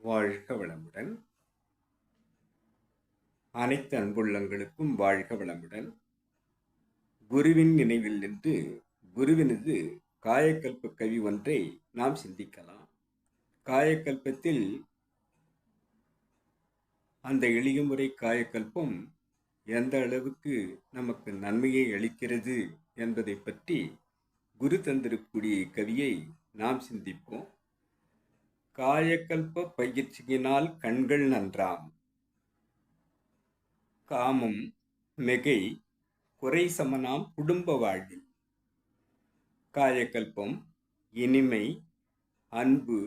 வாழ்க வளமுடன். அனைத்து அன்புள்ளங்களுக்கும் வாழ்க வளமுடன். குருவின் நினைவில் நின்று குருவினது காயக்கல்ப கவி ஒன்றை நாம் சிந்திக்கலாம். காயக்கல்பத்தில் அந்த எளிய முறை காயக்கல்பம் எந்த அளவுக்கு நமக்கு நன்மையை அளிக்கிறது என்பதை பற்றி குரு தந்திருக்கூடிய கவியை நாம் சிந்திப்போம். காயக்கல்ப பயிற்சியினால் கண்கள் நன்றாம், காமம் மிகை குறை சமனாம் குடும்ப வாழ்வில். காயக்கல்பம் இனிமை, அன்பு,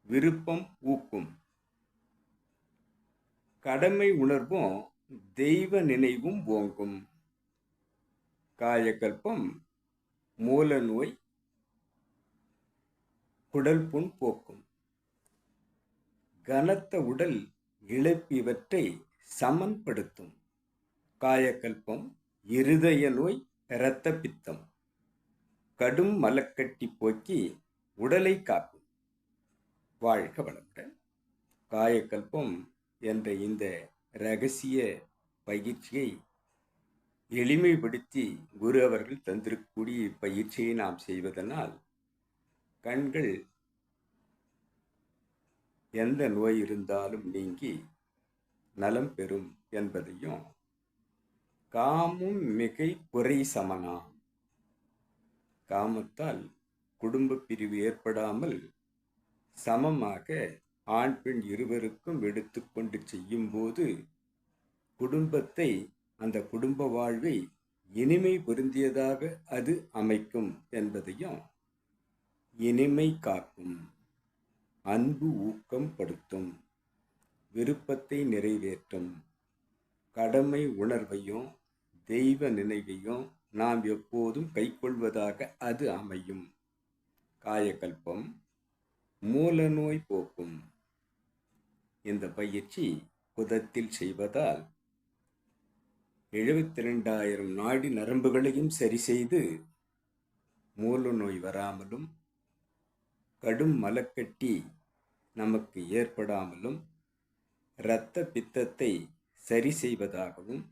விருப்பம் ஊக்கும். கடமை உணர்வும் தெய்வ நினைவும் ஓங்கும். காயக்கல்பம் மூல நோய், குடல் புண் போக்கும். கனத்த உடல் இழப்பு இவற்றை சமன்படுத்தும். காயக்கல்பம் இருதய நோய், இரத்த பித்தம், கடும் மலக்கட்டி போக்கி உடலை காக்கும். வாழ்க வளமுடன். காயக்கல்பம் என்ற இந்த இரகசிய பயிற்சியை எளிமைப்படுத்தி குரு அவர்கள் தந்திருக்கக்கூடிய பயிற்சியை நாம் செய்வதனால் கண்கள் எந்த நோய் இருந்தாலும் நீங்கி நலம் பெறும் என்பதையும், காமும் மிகை குறை சமனாம், காமத்தால் குடும்ப பிரிவு ஏற்படாமல் சமமாக ஆண் பெண் இருவருக்கும் எடுத்துக்கொண்டு செய்யும் போது குடும்பத்தை, அந்த குடும்ப வாழ்வை இனிமை பொருந்தியதாக அது அமைக்கும் என்பதையும், இனிமை காக்கும், அன்பு ஊக்கம் படுத்தும், விருப்பத்தை நிறைவேற்றும், கடமை உணர்வையும் தெய்வ நினைவையும் நாம் எப்போதும் கைக்கொள்வதாக அது அமையும். காயக்கல்பம் மூல நோய் போக்கும். இந்த பயிற்சி குதத்தில் செய்வதால் 72,000 நாடி நரம்புகளையும் சரி செய்து மூல நோய் வராமலும், கடும் மலக்கட்டி நமக்கு ஏற்படாமலும், இரத்த பித்தத்தை சரி செய்வதாகவும்,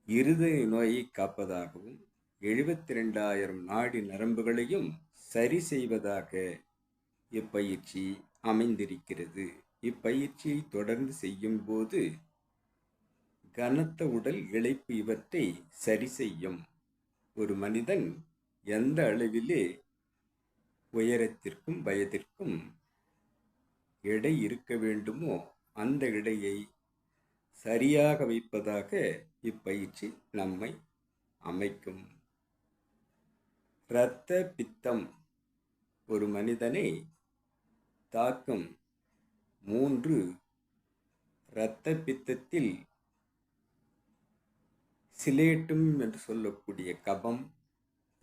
இருதய நோயை காப்பதாகவும், 72,000 நாடி நரம்புகளையும் சரி செய்வதாக இப்பயிற்சி அமைந்திருக்கிறது. இப்பயிற்சியை தொடர்ந்து செய்யும் போது கனத்த உடல் இளைப்பு இவற்றை சரி செய்யும். ஒரு மனிதன் எந்த அளவிலே உயரத்திற்கும் வயதிற்கும் எடை இருக்க வேண்டுமோ அந்த எடையை சரியாக வைப்பதாக இப்பயிற்சி நம்மை அமைக்கும். இரத்த பித்தம் ஒரு மனிதனை தாக்கும். 3 இரத்த பித்தத்தில் சிலேட்டும் என்று சொல்லக்கூடிய கபம்,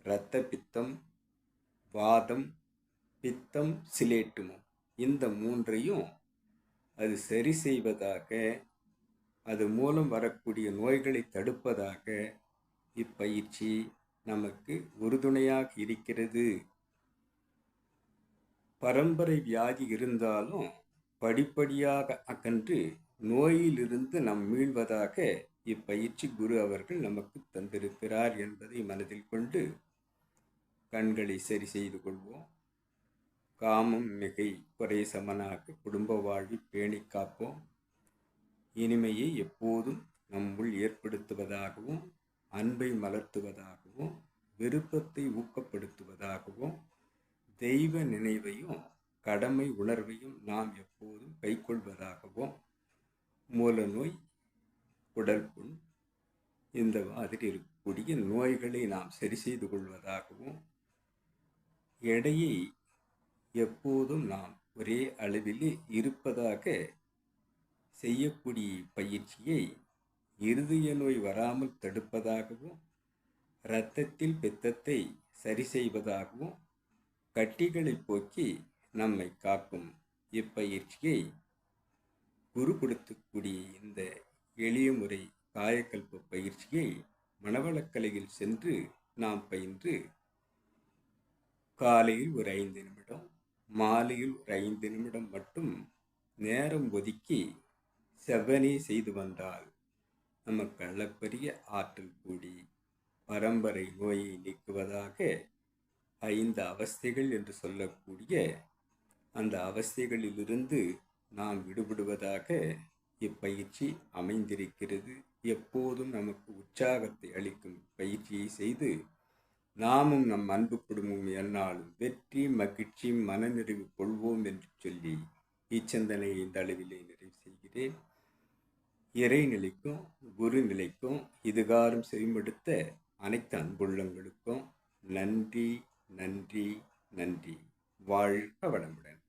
இரத்த பித்தம், வாதம், பித்தம், சிலேட்டுமும், இந்த 3ஐயும் அது சரி செய்வதாக, அது மூலம் வரக்கூடிய நோய்களை தடுப்பதாக இப்பயிற்சி நமக்கு உறுதுணையாக இருக்கிறது. பரம்பரை வியாதி இருந்தாலும் படிப்படியாக அகன்று நோயிலிருந்து நாம் மீள்வதாக இப்பயிற்சி குரு அவர்கள் நமக்கு தந்திருக்கிறார் என்பதை மனதில் கொண்டு கண்களை சரி செய்து கொள்வோம். காமம் மிகை குறை சமனாக குடும்ப வாழ்வை பேணி காப்போம். இனிமையை எப்போதும் நம்முள் ஏற்படுத்துவதாகவும், அன்பை மலர்த்துவதாகவும், விருப்பத்தை ஊக்கப்படுத்துவதாகவும், தெய்வ நினைவையும் கடமை உணர்வையும் நாம் எப்போதும் கைக்கொள்வதாகவும், மூல நோய், குடல் புண், இந்த மாதிரி இருக்கக்கூடிய நோய்களை நாம் சரி செய்து கொள்வதாகவும், எடையை எப்போதும் நாம் ஒரே அளவிலே இருப்பதாக செய்யக்கூடிய பயிற்சியை இருதய நோய் வராமல் தடுப்பதாகவும், இரத்தத்தில் பித்தத்தை சரி செய்வதாகவும், கட்டிகளை போக்கி நம்மை காக்கும் இப்பயிற்சியை குரு கொடுக்கக்கூடிய இந்த எளிய முறை காயக்கல்ப பயிற்சியை மனவளக்கலையில் சென்று நாம் பயின்று காலையில் ஒரு 5 நிமிடம், மாலையில் ஒரு 5 நிமிடம் மட்டும் நேரம் ஒதுக்கி செவ்வனே செய்து வந்தால் நமக்கு அளப்பரிய ஆற்றல் கூடி பரம்பரை நோயை நீக்குவதாக 5 அவஸ்தைகள் என்று சொல்லக்கூடிய அந்த அவஸ்தைகளிலிருந்து நாம் விடுபடுவதாக இப்பயிற்சி அமைந்திருக்கிறது. எப்போதும் நமக்கு உற்சாகத்தை அளிக்கும் பயிற்சியை செய்து நாமும் நம் அன்பு குடும்பமும் எந்நாளும் வெற்றி மகிழ்ச்சி மனநிறைவு கொள்வோம் என்று சொல்லி இச்சிந்தனையை இந்த அளவிலே நிறைவு செய்கிறேன். இறைநிலைக்கும் குரு நிலைக்கும் இதுகாரும் செவிமடுத்த அனைத்து அன்புள்ளங்களுக்கும் நன்றி நன்றி நன்றி. வாழ்க வளமுடன்.